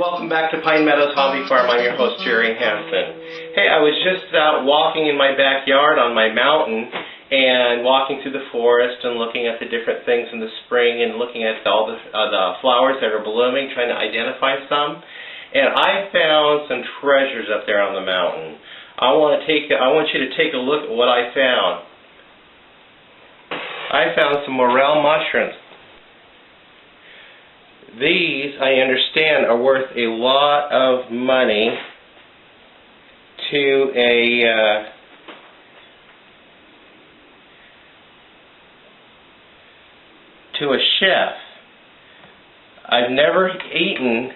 welcome back to Pine Meadows Hobby Farm. I'm your host, Jerry Hansen. Hey, I was just out walking in my backyard on my mountain and walking through the forest and looking at the different things in the spring and looking at all the flowers that are blooming, trying to identify some. And I found some treasures up there on the mountain. I want you to take a look at what I found. I found some morel mushrooms. These, I understand, are worth a lot of money to a chef. I've never eaten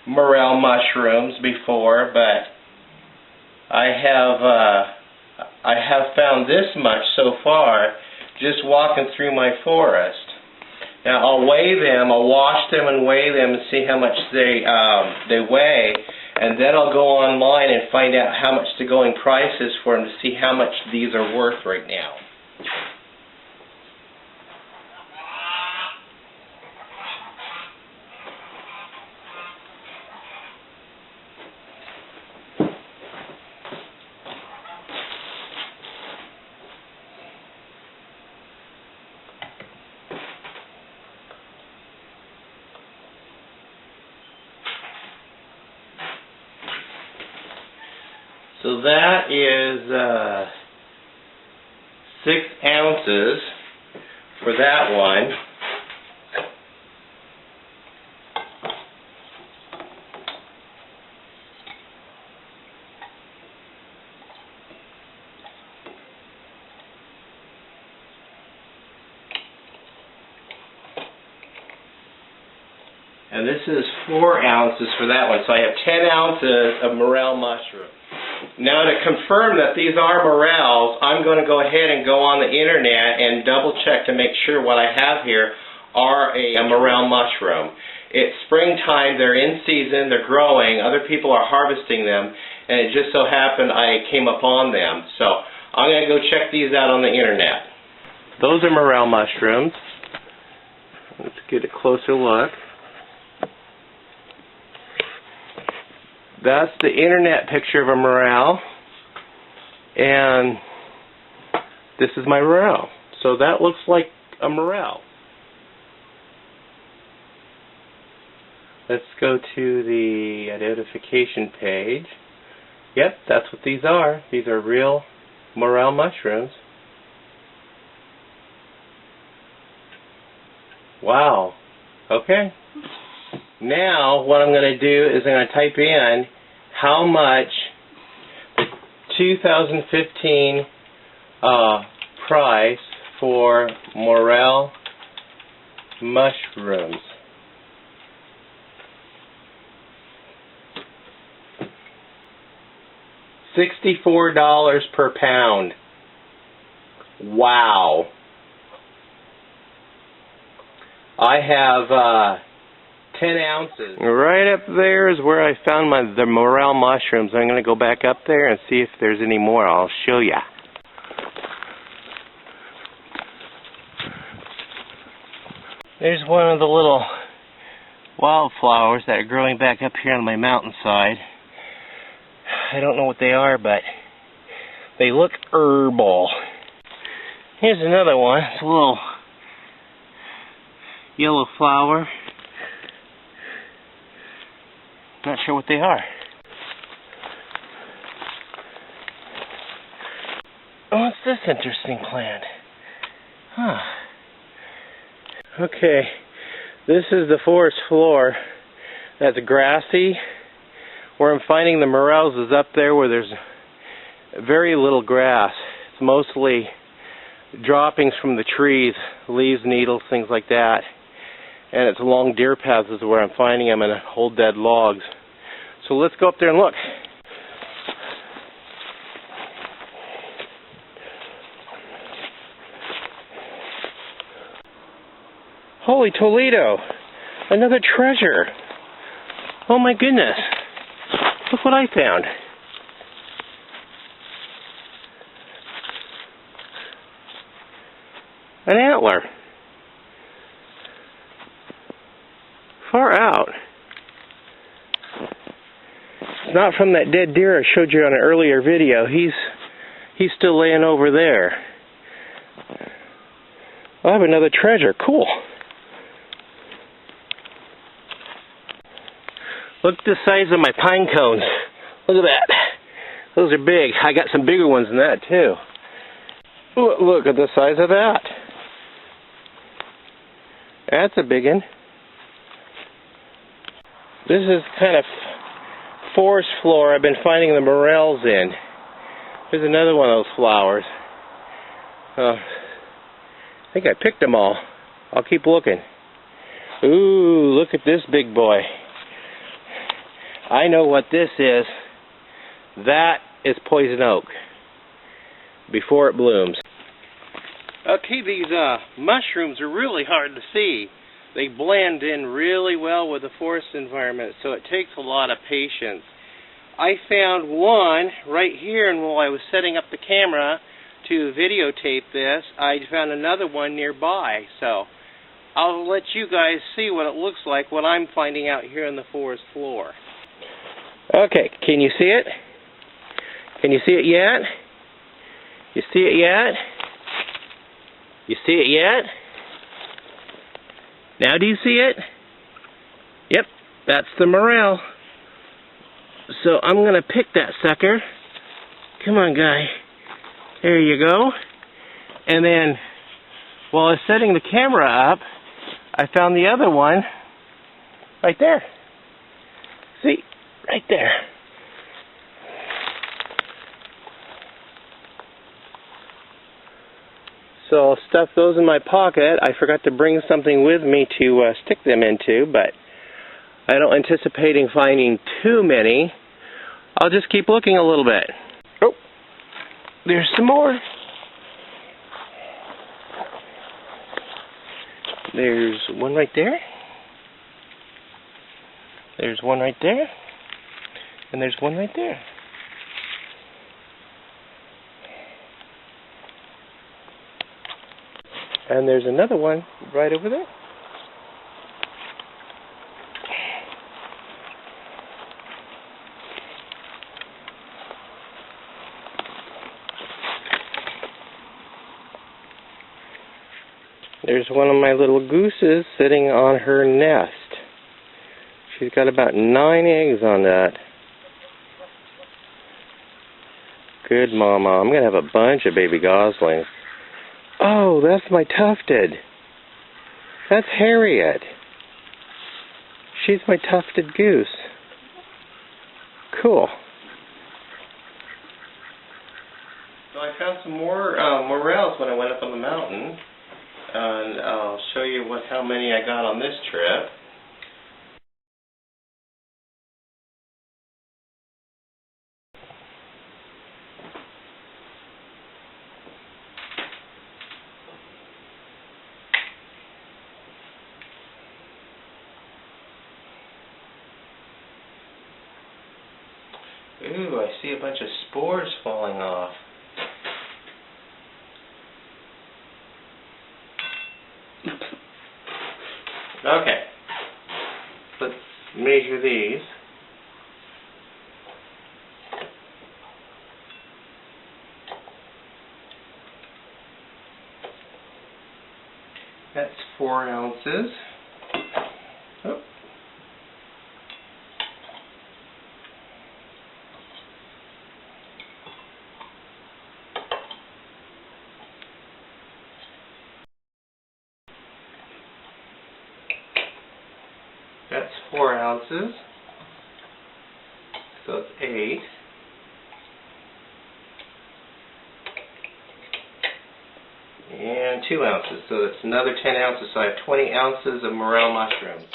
morel mushrooms before, but I have found this much so far just walking through my forest. Now I'll weigh them, I'll wash them and weigh them and see how much they weigh, and then I'll go online and find out how much the going price is for them to see how much these are worth right now. So that is 6 ounces for that one. And this is 4 ounces for that one. So I have 10 ounces of morel mushroom. Now, to confirm that these are morels, I'm going to go ahead and go on the internet and double check to make sure what I have here are a morel mushroom. It's springtime, they're in season, they're growing, other people are harvesting them, and it just so happened I came upon them. So I'm going to go check these out on the internet. Those are morel mushrooms. Let's get a closer look. That's the internet picture of a morel, and this is my morel. So that looks like a morel. Let's go to the identification page. Yep, that's what these are. These are real morel mushrooms. Wow. Okay. Now, what I'm going to do is I'm going to type in how much the 2015 price for morel mushrooms. $64 per pound. Wow. I have 10 ounces. Right up there is where I found the morel mushrooms. I'm going to go back up there and see if there's any more. I'll show ya. There's one of the little wildflowers that are growing back up here on my mountainside. I don't know what they are, but they look herbal. Here's another one. It's a little yellow flower. Not sure what they are. Oh, what's this interesting plant? Huh. Okay, this is the forest floor. That's grassy. Where I'm finding the morels is up there where there's very little grass. It's mostly droppings from the trees, leaves, needles, things like that. And it's along deer paths is where I'm finding them, and old dead logs. So let's go up there and look. Holy Toledo! Another treasure! Oh my goodness! Look what I found! An antler! Far out. not from that dead deer I showed you on an earlier video. He's still laying over there. I have another treasure. Cool. Look at the size of my pine cones. Look at that. Those are big. I got some bigger ones than that too. Look at the size of that. That's a big one. This is kind of forest floor I've been finding the morels in. There's another one of those flowers. I think I picked them all. I'll keep looking. Ooh, look at this big boy. I know what this is. That is poison oak before it blooms. Okay, these mushrooms are really hard to see. They blend in really well with the forest environment, so it takes a lot of patience. I found one right here, and while I was setting up the camera to videotape this, I found another one nearby. So I'll let you guys see what it looks like, what I'm finding out here on the forest floor. Okay, can you see it? Can you see it yet? You see it yet? You see it yet? Now do you see it? Yep, that's the morel. So I'm going to pick that sucker. Come on, guy. There you go. And then, while I was setting the camera up, I found the other one right there. See? Right there. So I'll stuff those in my pocket. I forgot to bring something with me to stick them into, but I don't anticipate finding too many. I'll just keep looking a little bit. Oh, there's some more. There's one right there. There's one right there. And there's one right there. And there's another one right over there. There's one of my little gooses sitting on her nest. She's got about 9 eggs on that. Good mama. I'm going to have a bunch of baby goslings. Oh, that's my tufted. That's Harriet. She's my tufted goose. Cool. So I found some more morels when I went up on the mountain. And I'll show you how many I got on this trip. Ooh, I see a bunch of spores falling off. Okay, let's measure these. That's 4 ounces. Oh. That's 4 ounces, so it's 8. And 2 ounces, so it's another 10 ounces, so I have 20 ounces of morel mushrooms.